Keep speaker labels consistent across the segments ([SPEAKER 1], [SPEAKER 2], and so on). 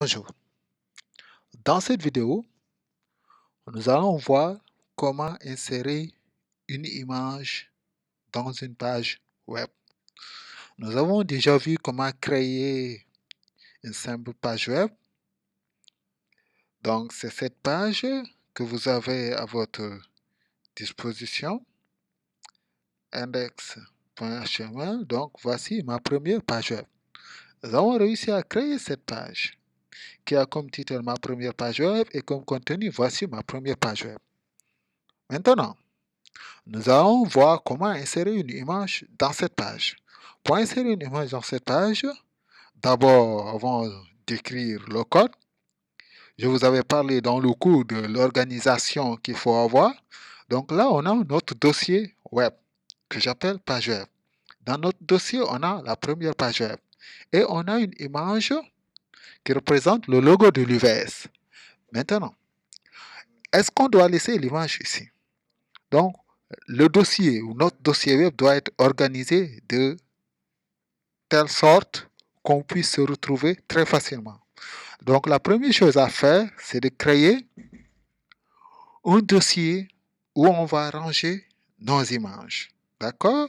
[SPEAKER 1] Bonjour. Dans cette vidéo, nous allons voir comment insérer une image dans une page web. Nous avons déjà vu comment créer une simple page web. Donc, c'est cette page que vous avez à votre disposition, index.html. Donc, voici ma première page web. Nous avons réussi à créer cette page qui a comme titre ma première page web et comme contenu, voici ma première page web. Maintenant, nous allons voir comment insérer une image dans cette page. Pour insérer une image dans cette page, d'abord, avant d'écrire le code, je vous avais parlé dans le cours de l'organisation qu'il faut avoir. Donc là, on a notre dossier web que j'appelle page web. Dans notre dossier, on a la première page web et on a une image qui représente le logo de l'UVS. Maintenant, est-ce qu'on doit laisser l'image ici? Donc, le dossier ou notre dossier web doit être organisé de telle sorte qu'on puisse se retrouver très facilement. Donc, la première chose à faire, c'est de créer un dossier où on va ranger nos images. D'accord?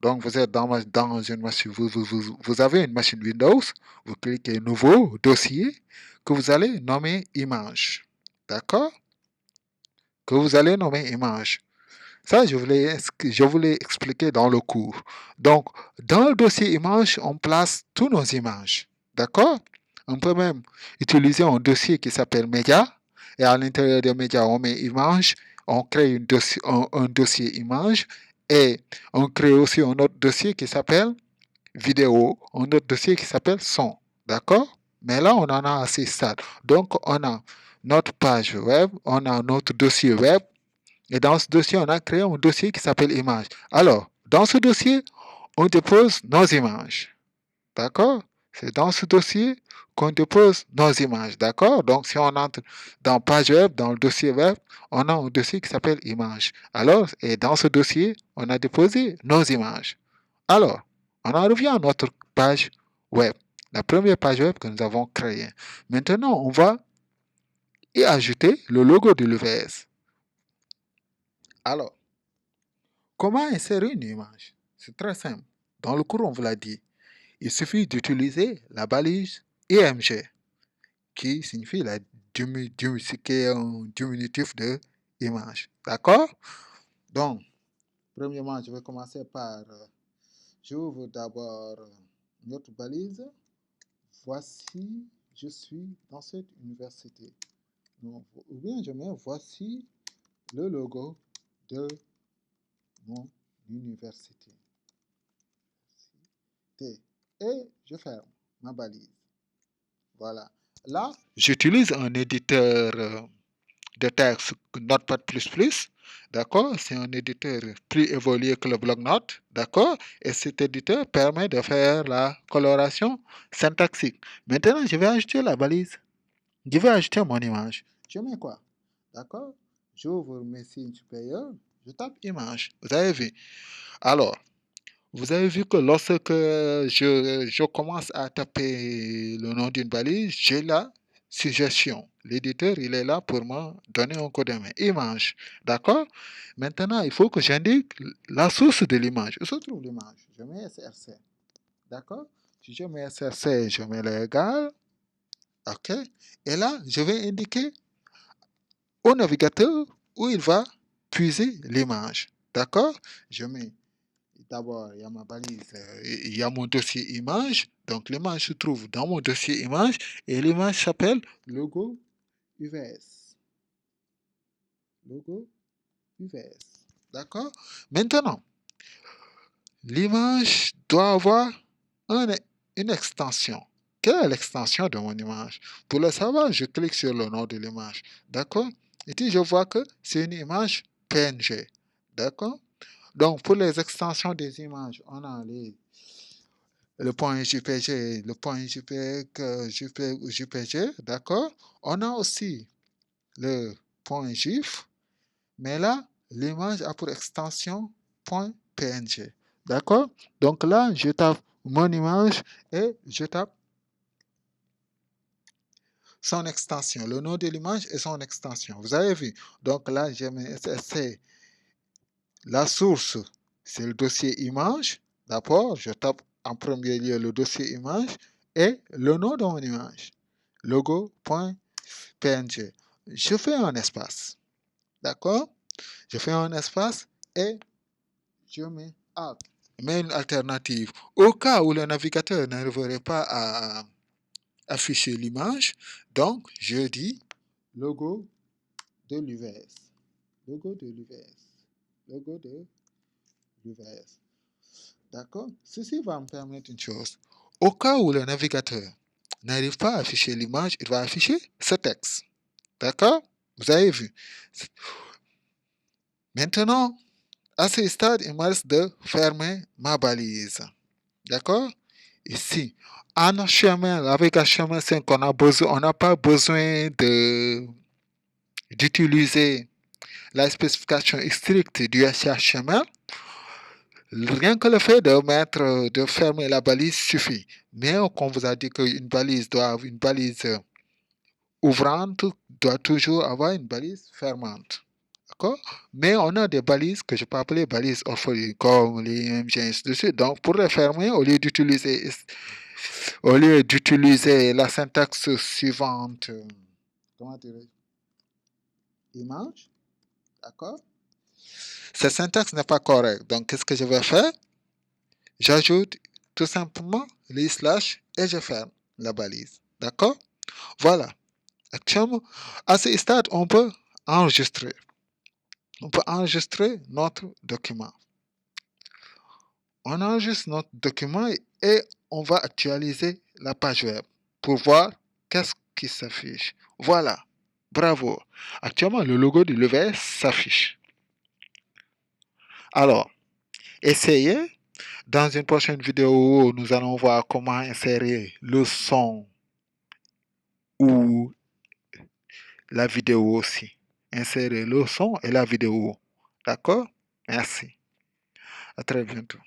[SPEAKER 1] Donc, vous êtes dans une machine, vous avez une machine Windows, vous cliquez Nouveau, Dossier, que vous allez nommer Image. D'accord? Que vous allez nommer Image. Ça, je voulais expliquer dans le cours. Donc, dans le dossier image, on place toutes nos images. D'accord? On peut même utiliser un dossier qui s'appelle média. Et à l'intérieur de média, on met image. On crée un dossier image. Et on crée aussi un autre dossier qui s'appelle vidéo. Un autre dossier qui s'appelle son. D'accord? Mais là, on en a assez stade. Donc, on a notre page web, on a notre dossier web, et dans ce dossier, on a créé un dossier qui s'appelle images. Alors, dans ce dossier, on dépose nos images. D'accord? C'est dans ce dossier qu'on dépose nos images. D'accord? Donc, si on entre dans page web, dans le dossier web, on a un dossier qui s'appelle images. Alors, et dans ce dossier, on a déposé nos images. Alors, on en revient à notre page web. La première page web que nous avons créée. Maintenant, on va y ajouter le logo de l'UVS. Alors, comment insérer une image? C'est très simple. Dans le cours, on vous l'a dit. Il suffit d'utiliser la balise IMG, qui signifie qui est un diminutif de image. D'accord? Donc, premièrement, je vais commencer par, j'ouvre d'abord notre balise. Voici, je suis dans cette université. Donc, ou bien je mets voici le logo de mon université. Et je ferme ma balise. Voilà. Là, j'utilise un éditeur de texte Notepad++. D'accord? C'est un éditeur plus évolué que le bloc-notes. D'accord? Et cet éditeur permet de faire la coloration syntaxique. Maintenant, je vais ajouter la balise. Je vais ajouter mon image. Je mets quoi? D'accord? J'ouvre mes signes supérieurs. Je tape image. Vous avez vu? Alors, vous avez vu que lorsque je commence à taper le nom d'une balise, j'ai la suggestion. L'éditeur, il est là pour me donner un coup de main. Image. D'accord? Maintenant, il faut que j'indique la source de l'image. Où se trouve l'image? Je mets SRC. D'accord? Si je mets SRC, je mets le égal. OK? Et là, je vais indiquer au navigateur où il va puiser l'image. D'accord? Je mets d'abord, il y a ma balise, il y a mon dossier image. Donc, l'image se trouve dans mon dossier image et l'image s'appelle logo UVS. Logo UVS. D'accord? Maintenant, l'image doit avoir une extension. Quelle est l'extension de mon image? Pour le savoir, je clique sur le nom de l'image. D'accord? Et puis, je vois que c'est une image PNG. D'accord? Donc, pour les extensions des images, on a le point JPG, le point JPG, d'accord? On a aussi le point GIF, mais là, l'image a pour extension point PNG, d'accord? Donc là, je tape mon image et je tape son extension, le nom de l'image et son extension. Vous avez vu? Donc là, c'est la source, c'est le dossier image. D'accord? Je tape en premier lieu le dossier image et le nom de mon image, logo.png. Je fais un espace. D'accord? Je fais un espace et je mets alt. Mais une alternative. Au cas où le navigateur n'arriverait pas à afficher l'image, donc je dis logo de l'UVS. Logo de l'UVS. Logo de l'UVS. D'accord? Ceci va me permettre une chose. Au cas où le navigateur n'arrive pas à afficher l'image, il va afficher ce texte. D'accord? Vous avez vu. Maintenant, à ce stade, il me reste de fermer ma balise. D'accord? Ici, en HTML, avec HTML5, on n'a pas besoin d'utiliser la spécification stricte du HTML. Rien que le fait de fermer la balise suffit. Mais comme vous a dit qu'une balise une balise ouvrante doit toujours avoir une balise fermante. D'accord? Mais on a des balises que je peux appeler balises orphelines, comme les IMG, ainsi de suite. Donc, pour les fermer, au lieu d'utiliser la syntaxe suivante, comment dirais image, d'accord? Cette syntaxe n'est pas correcte. Donc, qu'est-ce que je vais faire? J'ajoute tout simplement les slash et je ferme la balise. D'accord? Voilà. Actuellement, à ce stade, on peut enregistrer. On peut enregistrer notre document. On enregistre notre document et on va actualiser la page web pour voir qu'est-ce qui s'affiche. Voilà. Bravo. Actuellement, le logo du l'UVS s'affiche. Alors, essayez. Dans une prochaine vidéo, nous allons voir comment insérer le son ou la vidéo aussi. Insérer le son et la vidéo. D'accord? Merci. À très bientôt.